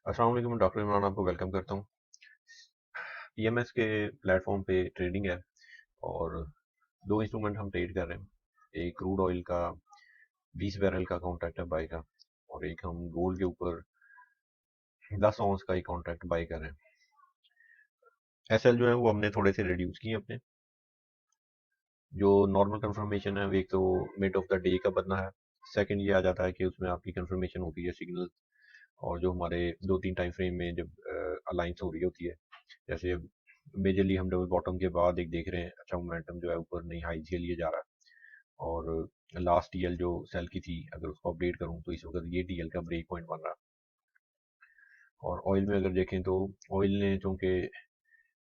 अस्सलाम वालेकुम। डॉक्टर इमरान आपको वेलकम करता हूँ। पीएमएस के प्लेटफॉर्म पे ट्रेडिंग है और दो इंस्ट्रूमेंट हम ट्रेड कर रहे हैं। एक क्रूड ऑयल का 20 बैरल का कॉन्ट्रैक्ट है बाई का, और एक हम गोल्ड के ऊपर 10 ऑunce का एक कॉन्ट्रैक्ट बाई कर रहे हैं। एसएल जो है वो हमने थोड़े से रिड्यूस किए अपने। जो नॉर्मल कंफर्मेशन है वो एक तो मिड ऑफ द डे का बनना है। सेकंड ये आ जाता है कि उसमें आपकी कंफर्मेशन होती है सिग्नल, और जो हमारे 2-3 टाइम फ्रेम में जब अलाइंस हो रही होती है। जैसे मेजरली हम डबल बॉटम के बाद एक देख रहे हैं अच्छा मोमेंटम जो है ऊपर नई हाई के लिए जा रहा है, और लास्ट टीएल जो सेल की थी अगर उसको अपडेट करूं तो इस वक्त ये टीएल का ब्रेक पॉइंट बन रहा है। और ऑयल में अगर देखें तो ऑयल ने, चूंकि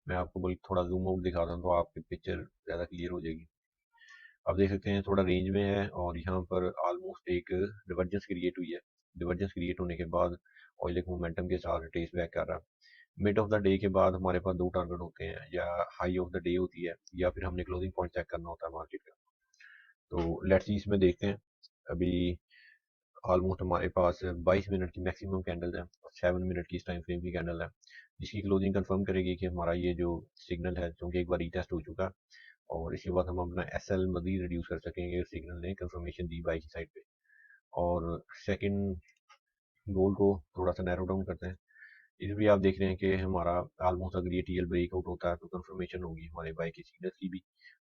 मैं आपको बल्कि थोड़ा जूम आउट दिखाता हूं तो आपकी पिक्चर ज़्यादा क्लियर हो जाएगी। आप देख सकते हैं थोड़ा रेंज में है और यहाँ पर ऑलमोस्ट एक डिवर्जेंस क्रिएट हुई है। डिवर्जेंस क्रिएट होने के बाद ऑयल एक मोमेंटम के साथ टेस्ट बैक कर रहा है। मिड ऑफ द डे के बाद हमारे पास दो टारगेट होते हैं, या हाई ऑफ द डे होती है या फिर हमने क्लोजिंग पॉइंट चेक करना होता है मार्केट का। तो लेट्स सी इसमें देखते हैं। अभी ऑलमोस्ट हमारे पास 22 मिनट की मैक्सिमम कैंडल है और 7 मिनट की इस टाइम फ्रेम की कैंडल है, जिसकी क्लोजिंग कंफर्म करेगी कि हमारा ये जो सिग्नल है क्योंकि एक बार रीटेस्ट हो चुका, और इसके बाद हम अपना एस एल मजीद रिड्यूस कर सकेंगे। सिग्नल ने कंफर्मेशन दी बाई की साइड पे। और सेकंड गोल को थोड़ा सा नैरो डाउन करते हैं। इस भी आप देख रहे हैं कि हमारा ऑलमोस्ट अगर ये टीएल ब्रेकआउट होता है तो कंफर्मेशन होगी हमारे बाई की सिग्नल की भी,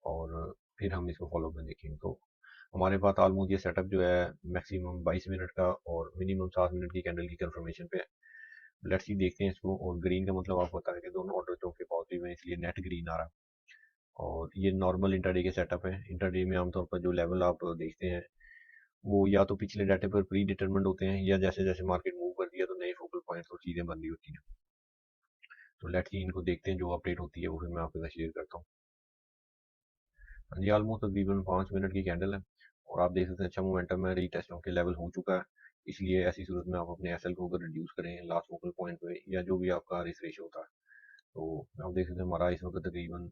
और फिर हम इसको फॉलो में देखेंगे। तो हमारे पास ऑलमोस्ट ये सेटअप जो है मैक्सिमम 22 मिनट का और मिनिमम 7 मिनट की कैंडल की कंफर्मेशन पे है। लेट्स सी देखते हैं इसको। और ग्रीन का मतलब आपको पता है कि दोनों ऑर्डर चौके पॉजिटिव है, इसलिए नेट ग्रीन आ रहा है। और ये नॉर्मल इंटरडे के सेटअप है। इंटरडे में आमतौर पर जो लेवल आप देखते हैं वो या तो पिछले डाटे पर प्री डिटरमेंट होते हैं, या जैसे जैसे मार्केट मूव करती है तो नए फोकल पॉइंट्स और चीज़ें बन रही होती हैं। तो लेट्स सी इनको देखते हैं, जो अपडेट होती है वो फिर मैं आपके साथ शेयर करता हूँ। हाँ जी, ऑलमोस्ट तकरीबन 5 मिनट की कैंडल है और आप देख सकते हैं अच्छा मोमेंटम है। रीटेस्ट के लेवल हो चुका है, इसलिए ऐसी सूरत में आप अपने एसएल को अगर रिड्यूस करें लास्ट फोकल पॉइंट पे, या जो भी आपका रिस्क रेशो होता है, तो आप देख सकते हैं हमारा इस वक्त तकरीबन,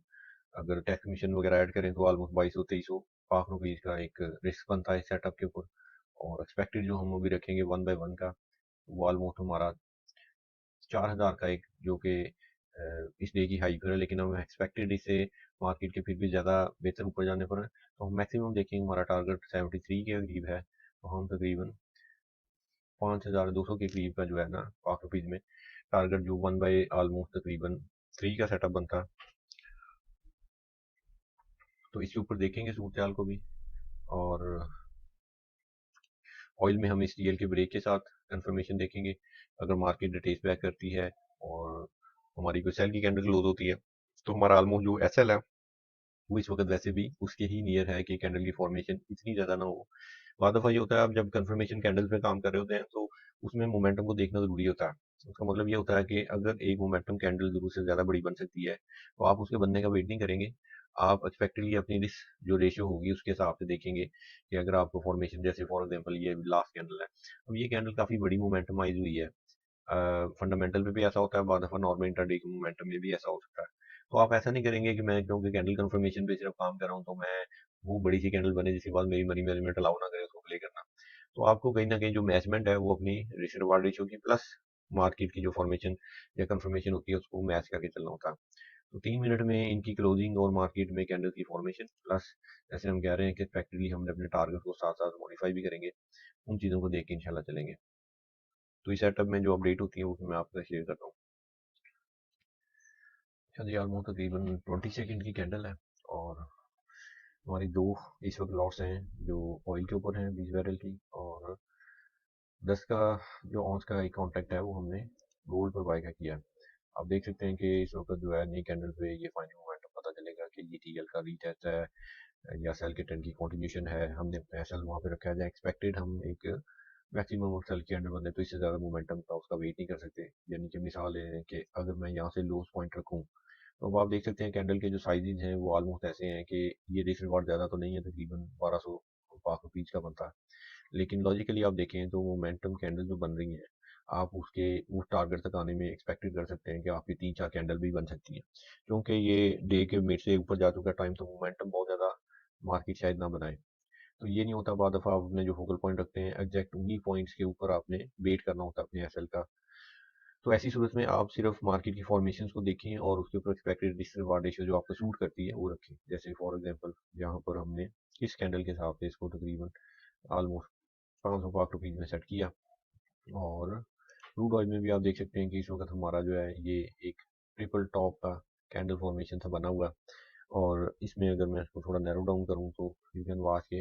अगर टैक्स कमीशन वगैरह ऐड करें तो ऑलमोस्ट 2200-2300 पाक रुपीज़ का एक रिस्क बनता है इस सेटअप के ऊपर। और एक्सपेक्टेड जो हम अभी रखेंगे 1/1 का, वो ऑलमोस्ट हमारा 4000 का एक, जो कि इस डे की हाई पर है, लेकिन हम एक्सपेक्टेड इसे मार्केट के फिर भी ज़्यादा बेहतर ऊपर जाने पर है। तो हम मैक्सिमम देखेंगे हमारा टारगेट 73 के करीब है, तो हम तकरीबन 5200 के करीब का जो है ना पाक रुपीज़ में टारगेट, जो 1 बाई ऑलमोस्ट तकरीबन 3 का सेटअप बनता है। तो इसके ऊपर देखेंगे सूरत को भी। और ऑयल में हम इस टीएल के ब्रेक के साथ कंफर्मेशन देखेंगे। अगर मार्केट ट्रेस बैक करती है और हमारी कोई सेल की कैंडल क्लोज होती है, तो हमारा ऑलमोस्ट जो एसएल है वो इस वक्त वैसे भी उसके ही नियर है कि कैंडल की फॉर्मेशन इतनी ज़्यादा ना हो। बाद दफ़ा ये होता है, आप जब कंफर्मेशन कैंडल पे काम कर रहे होते हैं तो उसमें मोमेंटम को देखना ज़रूरी होता है। उसका मतलब ये होता है कि अगर एक मोमेंटम कैंडल ज़रूर से ज़्यादा बड़ी बन सकती है तो आप उसके बनने का वेट नहीं करेंगे। आप एक्सपेक्टेडली अपनी रिस्क जो रेशियो होगी उसके हिसाब से देखेंगे कि अगर आपको फॉर्मेशन, जैसे फॉर एग्जांपल ये लास्ट कैंडल है, अब ये कैंडल काफ़ी बड़ी मोमेंटमाइज हुई है। फंडामेंटल पे भी ऐसा होता है, बाद दफ़ा नॉर्मल इंट्राडे के मोमेंटम में भी ऐसा हो सकता है। तो आप ऐसा नहीं करेंगे कि मैं क्योंकि कैंडल कंफर्मेशन पे सिर्फ काम कर रहा हूँ तो मैं वो बड़ी सी कैंडल बने जिसके बाद मेरी मनी मैनेजमेंट अलाउ ना करे उसको प्ले करना। तो आपको कहीं ना कहीं जो मैचमेंट है वो अपनी रिस्क रिवार्ड रेशियो की प्लस मार्केट की जो फॉर्मेशन या कंफर्मेशन होती है उसको मैच करके चलना होता है। तो 3 मिनट में इनकी क्लोजिंग और मार्केट में कैंडल की फॉर्मेशन प्लस, जैसे हम कह रहे हैं कि प्रैक्टिकली हम अपने टारगेट को साथ साथ मॉडिफाई भी करेंगे, उन चीज़ों को देख के इंशाल्लाह चलेंगे। तो इस सेटअप में जो अपडेट होती है वो मैं आपके साथ शेयर करता हूँ। अच्छा जी, ऑलमोस्ट तकरीबन 20 सेकंड की कैंडल है और हमारी दो इस वक्त लॉट्स हैं जो ऑयल के ऊपर हैं 20 बैरल की, और 10 का जो ऑन्स का एक कॉन्ट्रैक्ट है वो हमने गोल्ड पर बाय का किया है। आप देख सकते हैं कि इस वक्त जो है नई कैंडल पे ये फाइनल मोमेंटम पता चलेगा कि ये टीएल का रीटेस्ट है या सेल के ट्रेंड की कंटिन्यूशन है। हमने अपना सेल वहाँ पे रखा है, एक्सपेक्टेड हम एक मैक्सिमम और सेल के अंडर बंदे, तो इससे ज़्यादा मोमेंटम का उसका वेट नहीं कर सकते। यानी कि मिसाल है कि अगर मैं यहाँ से लोस पॉइंट रखूँ तो अब आप देख सकते हैं कैंडल के जो साइजेज हैं वो ऑलमोस्ट ऐसे हैं कि ये रिस्क रिवार्ड ज़्यादा तो नहीं है, तकरीबन 1200 पाक रुपीज़ का बनता है। लेकिन लॉजिकली आप देखें तो मोमेंटम कैंडल जो बन रही हैं, आप उसके उस टारगेट तक आने में एक्सपेक्टेड कर सकते हैं कि आपकी 3-4 कैंडल भी बन सकती हैं। क्योंकि ये डे के मिड से ऊपर जा चुका टाइम, तो मोमेंटम बहुत ज़्यादा मार्केट शायद ना बनाए। तो ये नहीं होता, बाद दफ़ा आप अपने जो फोकल पॉइंट रखते हैं एग्जैक्ट उन्हीं पॉइंट्स के ऊपर आपने वेट करना होता है अपने एसएल का। तो ऐसी सूरत में आप सिर्फ मार्केट की फॉर्मेशन को देखें और उसके ऊपर एक्सपेक्टेड रिस्क रिवार्ड रेशियो जो आपको सूट करती है वो रखें। जैसे फॉर एग्जांपल यहाँ पर हमने इस कैंडल के हिसाब से इसको तकरीबन ऑलमोस्ट 500 पाक रुपीज़ में सेट किया। और क्रूड ऑयल में भी आप देख सकते हैं कि इस वक्त हमारा जो है ये एक ट्रिपल टॉप का कैंडल फॉर्मेशन था बना हुआ। और इसमें अगर मैं इसको थोड़ा नैरो डाउन करूँ तो यू कैन वाच के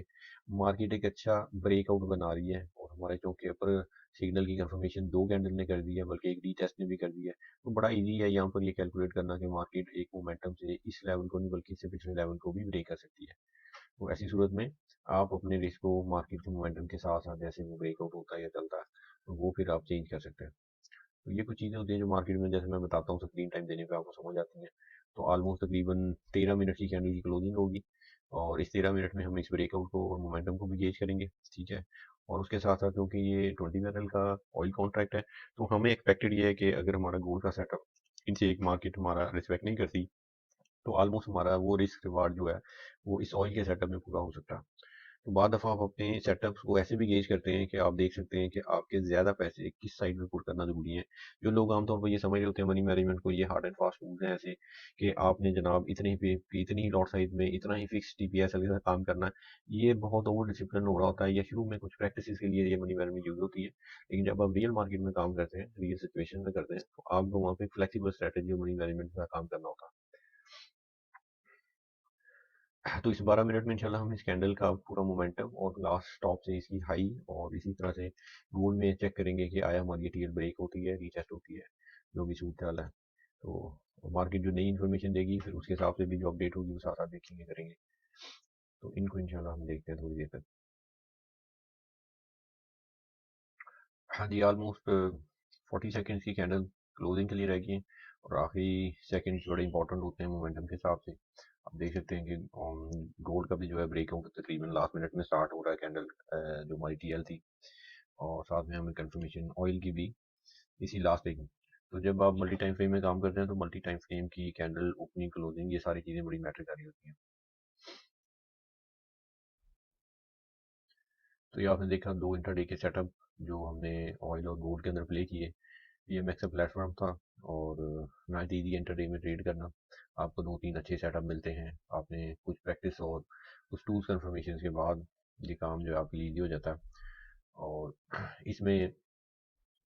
मार्केट एक अच्छा ब्रेकआउट बना रही है और हमारे चौके पर सिग्नल की कंफर्मेशन दो कैंडल ने कर दी है, बल्कि एक रीटेस्ट ने भी कर दिया है। तो बड़ा इजी है यहाँ पर ये कैलकुलेट करना कि मार्केट एक मोमेंटम से इस लेवल को नहीं बल्कि इससे पिछले लेवल को भी ब्रेक कर सकती है। तो ऐसी सूरत में आप अपने रिस्क को मार्केट के मोमेंटम के साथ साथ जैसे वो ब्रेकआउट होता है या चलता है तो वो फिर आप चेंज कर सकते हैं। तो ये कुछ चीज़ें होती हैं जो मार्केट में जैसे मैं बताता हूँ स्क्रीन टाइम देने पे आपको समझ आती हैं। तो ऑलमोस्ट तकरीबन 13 मिनट की कैंडल की क्लोजिंग होगी और इस 13 मिनट में हम इस ब्रेकआउट को और मोमेंटम को भी गेज करेंगे, ठीक है। और उसके साथ साथ क्योंकि ये 20 बैरल का ऑयल कॉन्ट्रैक्ट है तो हमें एक्सपेक्टेड ये है कि अगर हमारा गोल्ड का सेटअप इनसे एक मार्केट हमारा रिस्पेक्ट नहीं करती तो ऑलमोस्ट हमारा वो रिस्क रिवार्ड जो है वो इस ऑयल के सेटअप में पूरा हो सकता है। तो बाद दफ़ा आप अपने सेटअप्स को ऐसे भी गेज करते हैं कि आप देख सकते हैं कि आपके ज़्यादा पैसे किस साइड में पुट करना ज़रूरी है। जो लोग आमतौर पर ये समझ रहे होते हैं मनी मैनेजमेंट को, ये हार्ड एंड फास्ट रूल्स हैं ऐसे कि आपने जनाब इतने ही पे इतनी ही लॉट साइज में इतना ही फिक्स टीपीएसएल के साथ काम करना है। ये बहुत ओवर डिसिप्लिन हो रहा होता है या शुरू में कुछ प्रैक्टिस के लिए ये मनी मैनेजमेंट यूज होती है, लेकिन जब आप रियल मार्केट में काम करते हैं, रियल सिचुएशन में करते हैं, तो आपको वहाँ पे फ्लेक्सिबल स्ट्रेटेजी और मनी मैनेजमेंट का काम करना होता है। तो इस 12 मिनट में इंशाल्लाह हम इस कैंडल का पूरा मोमेंटम और लास्ट स्टॉप से इसकी हाई और इसी तरह से गोल्ड में चेक करेंगे कि आया हमारी टीएल ब्रेक होती है, रीटेस्ट होती है, जो भी सूट चाल है। तो मार्केट जो नई इन्फॉर्मेशन देगी फिर उसके हिसाब से भी जो अपडेट होगी वो साथ साथ देखेंगे करेंगे। तो इनको इंशाल्लाह हम देखते हैं थोड़ी देर तक। हाँ जी, ऑलमोस्ट 40 सेकेंड्स की कैंडल क्लोजिंग के लिए रह गई है और आखिरी सेकंड्स बड़े इंपॉर्टेंट होते हैं मोमेंटम के हिसाब से। आप देख सकते हैं कि गोल्ड का भी जो है ब्रेकआउट तकरीबन लास्ट मिनट में स्टार्ट हो रहा है कैंडल, जो हमारी टीएल थी। और साथ में हमें कंफर्मेशन ऑयल की भी इसी लास्ट वीक में। तो जब आप मल्टी टाइम फ्रेम में काम करते हैं तो मल्टी टाइम फ्रेम की कैंडल ओपनिंग क्लोजिंग ये सारी चीज़ें बड़ी मैटर कर रही होती हैं। तो ये आपने देखा दो इंट्राडे के सेटअप जो हमने ऑयल और गोल्ड के अंदर प्ले किए। ये मैक्स प्लेटफॉर्म था और नाइट ईजी इंट्राडे में ट्रेड करना आपको दो तीन अच्छे सेटअप मिलते हैं। आपने कुछ प्रैक्टिस और कुछ टूल्स कन्फर्मेशन के बाद ये काम जो है आपके लिए ईजी हो जाता है। और इसमें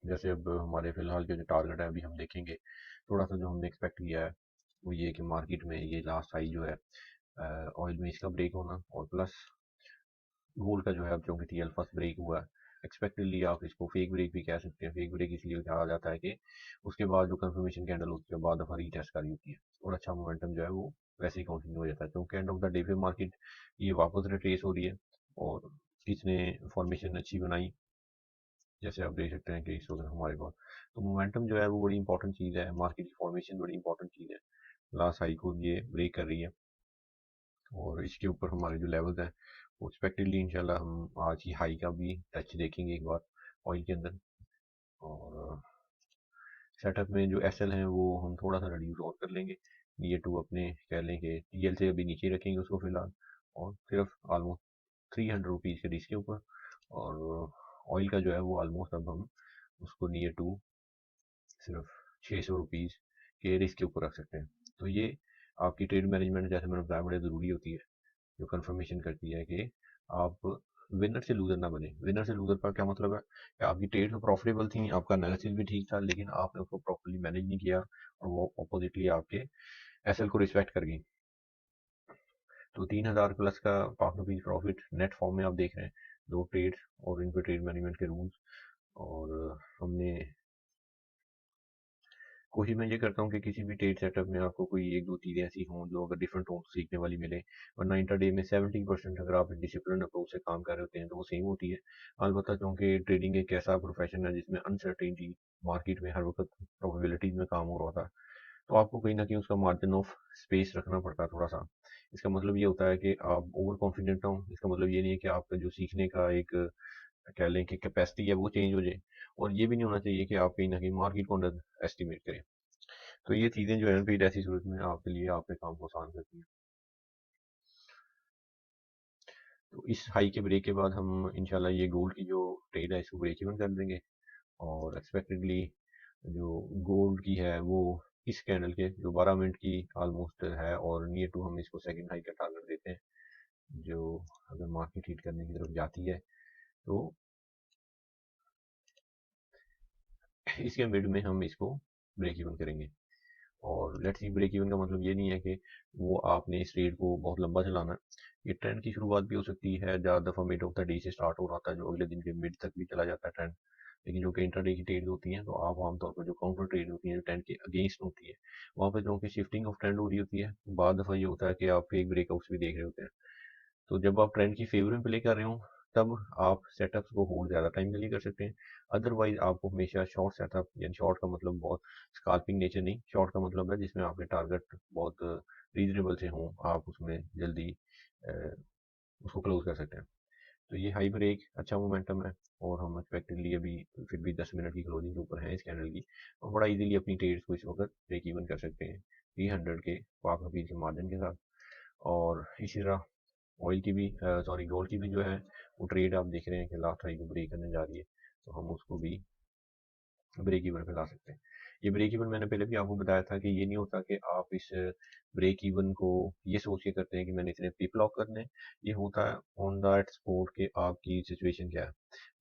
जैसे अब हमारे फिलहाल के जो टारगेट है अभी हम देखेंगे, थोड़ा सा जो हमने एक्सपेक्ट किया है वो ये कि मार्केट में ये लास्ट हाई जो है ऑयल में इसका ब्रेक होना और प्लस गोल्ड का जो है अब चूंकि टीएल फर्स्ट ब्रेक हुआ है, एक्सपेक्टेडली आप इसको फेक ब्रेक भी कह सकते हैं। फेक ब्रेक इसलिए कहा जाता है कि उसके बाद जो कंफर्मेशन कैंडल होती है बाद दफा रीटेस्ट करी होती है और अच्छा मोमेंटम जो है वो वैसे ही कंटिन्यू हो जाता है क्योंकि एंड ऑफ द डे पे मार्केट ये वापस रिट्रेस हो रही है और इसने फॉर्मेशन अच्छी बनाई जैसे आप देख सकते हैं कि इस वक्त हमारे पास। तो मोमेंटम जो है वो बड़ी इंपॉर्टेंट चीज़ है, मार्केट की फॉर्मेशन बड़ी इंपॉर्टेंट चीज़ है। लास्ट हाई को ये ब्रेक कर रही है और इसके ऊपर हमारे जो लेवल्स हैं वो एक्सपेक्टेडली इंशाल्लाह हम आज की हाई का भी टच देखेंगे एक बार ऑयल के अंदर। और सेटअप में जो एस एल हैं वो हम थोड़ा सा रिड्यूस और कर लेंगे। नियर टू अपने कह लें कि टी एल से अभी नीचे रखेंगे उसको फिलहाल और सिर्फ ऑलमोस्ट 300 रुपीज़ के रिस्क के ऊपर। और ऑयल का जो है वो ऑलमोस्ट अब हम उसको नियर टू सिर्फ 600 रुपीज़ के रिस्क के ऊपर रख सकते हैं। तो ये आपकी ट्रेड मैनेजमेंट जैसे मैंने बताया बड़ी ज़रूरी होती है, जो कंफर्मेशन करती है कि आप विनर से लूजर ना बने। विनर से लूजर का क्या मतलब है कि आपकी ट्रेड तो प्रॉफिटेबल थी, आपका एनालिसिस भी ठीक था, लेकिन आपने उसको प्रॉपर्ली मैनेज नहीं किया और वो अपोजिटली आपके एसएल को रिस्पेक्ट कर गई। तो 3,000 प्लस का 5 रुपीज़ प्रॉफिट नेट फॉर्म में आप देख रहे हैं, दो ट्रेड और इन पे ट्रेड मैनेजमेंट के रूल्स। और हमने कोशिश मैं ये करता हूँ कि किसी भी ट्रेड सेटअप में आपको कोई एक दो चीज़ें ऐसी हों जो अगर डिफरेंट हो सीखने वाली मिले। वरना इंटरडे में 70% अगर आप डिसिप्लिन अप्रोच से काम कर रहे होते हैं तो वो सेम होती है। अलबत्ता क्योंकि ट्रेडिंग एक ऐसा प्रोफेशन है जिसमें अनसर्टेनिटी मार्केट में हर वक्त प्रोबेबिलिटीज में काम हो रहा था, तो आपको कहीं ना कहीं उसका मार्जिन ऑफ स्पेस रखना पड़ता है थोड़ा सा। इसका मतलब ये होता है कि आप ओवर कॉन्फिडेंट हो, इसका मतलब ये नहीं है कि आपका जो सीखने का एक कह लें कि कैपेसिटी है वो चेंज हो जाए। और ये भी नहीं होना चाहिए कि आप कहीं ना कहीं मार्केट को अंडर एस्टिमेट करें। तो ये चीज़ें जो है फिर ऐसी सूरत में आपके लिए आपके काम को आसान करती हैं। तो इस हाई के ब्रेक के बाद हम इंशाल्लाह ये गोल्ड की जो ट्रेड है इसको ब्रेक इवन कर देंगे और एक्सपेक्टेडली जो गोल्ड की है वो इस कैंडल के जो 12 मिनट की ऑलमोस्ट है और नियर टू हम इसको सेकंड हाई का टारगेट देते हैं, जो अगर मार्केट हिट करने की तरफ जाती है तो इसके मिड में हम इसको ब्रेक इवन करेंगे। और लेट्स सी, ब्रेक इवन का मतलब ये नहीं है कि वो आपने इस ट्रेड को बहुत लंबा चलाना है। ये ट्रेंड की शुरुआत भी हो सकती है, ज़्यादा दफ़ा मिड ऑफ द डे से स्टार्ट हो रहा था जो अगले दिन के मिड तक भी चला जाता है ट्रेंड। लेकिन जो कि इंट्राडे की ट्रेड होती हैं, तो आप आमतौर पर जो काउंटर ट्रेड होती हैं जो ट्रेंड के अगेंस्ट होती है, वहाँ पर जो कि शिफ्टिंग ऑफ ट्रेंड हो रही होती है, बाद दफ़ा ये होता है कि आप फेक ब्रेकआउट्स भी देख रहे होते हैं। तो जब आप ट्रेंड की फेवर में प्ले कर रहे हो, तब आप सेटअप्स को होल्ड ज़्यादा टाइम के लिए कर सकते हैं। अदरवाइज आपको हमेशा शॉर्ट सेटअप, यानी शॉर्ट का मतलब बहुत स्काल्पिंग नेचर नहीं, शॉर्ट का मतलब है जिसमें आपके टारगेट बहुत रीजनेबल से हों, आप उसमें जल्दी अ, उसको क्लोज कर सकते हैं। तो ये हाई ब्रेक अच्छा मोमेंटम है और हम एक्सपेक्टेडली अभी फिर भी 10 मिनट की क्लोजिंग के ऊपर है इस कैंडल की, और बड़ा इजीली अपनी ट्रेड्स को इस वक्त ब्रेक इवन कर सकते हैं 300 के पाक अपील के मार्जिन के साथ। और इसी तरह ऑयल की भी, सॉरी, गोल्ड की भी जो है वो ट्रेड आप देख रहे हैं कि लास्ट हाई को ब्रेक करने जा रही है, तो हम उसको भी ब्रेक इवन पे ला सकते हैं। ये ब्रेक इवन मैंने पहले भी आपको बताया था कि ये नहीं होता कि आप इस ब्रेक इवन को ये सोच के करते हैं कि मैंने इतने पिप लॉक करने हैं। ये होता है ऑन दैट स्पॉट के आपकी सिचुएशन क्या है।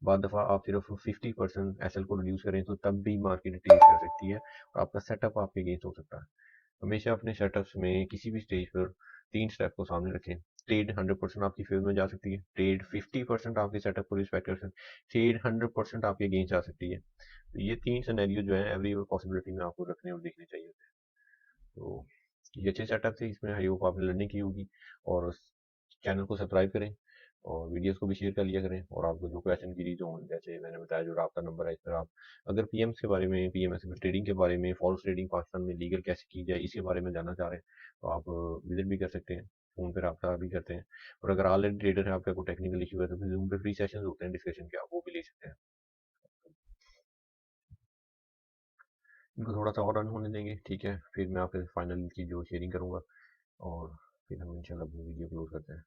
बाद दफ़ा आप सिर्फ 50% एसएल को रिड्यूस करें तो तब भी मार्केट रिट्रेस कर सकती है और आपका सेटअप आपके अगेंस्ट हो सकता है। हमेशा अपने सेटअप्स में किसी भी स्टेज पर 3 स्टेप को सामने रखें। ट्रेड 100% आपकी फेवर में जा सकती है, ट्रेड 50% आपके सेटअप को रिस्पेक्ट कर सकती है, ट्रेड 100% आपके अगेंस्ट जा सकती है। तो ये 3 सिनेरियो जो है एवरी पॉसिबिलिटी में आपको रखने और देखने चाहिए होते हैं। तो ये अच्छे सेटअप थे, इसमें आई होप आपने लर्निंग की होगी। और चैनल को सब्सक्राइब करें और वीडियोस को भी शेयर कर लिया करें। और आपको जो क्वेश्चन की रीज हो, जैसे मैंने बताया जो राब्ता नंबर है, इस पर आप अगर पीएम्स के बारे में, पीएमएस ट्रेडिंग के बारे में, फॉल्स ट्रेडिंग पाकिस्तान में लीगल कैसे की जाए इसके बारे में जानना चाह रहे हैं तो आप विजिट भी कर सकते हैं, फ़ोन पर रब्ता भी करते हैं। और अगर ऑलरेडी ट्रेडर है, आपका कोई टेक्निकल इशू है, तो फिर जूम पे फ्री सेशंस होते हैं डिस्कशन के, आप वो भी ले सकते हैं। इनको थोड़ा सा और रन होने देंगे, ठीक है, फिर मैं आपके फाइनल की जो शेयरिंग करूँगा और फिर हम इंशाल्लाह अपनी वीडियो क्लोज करते हैं।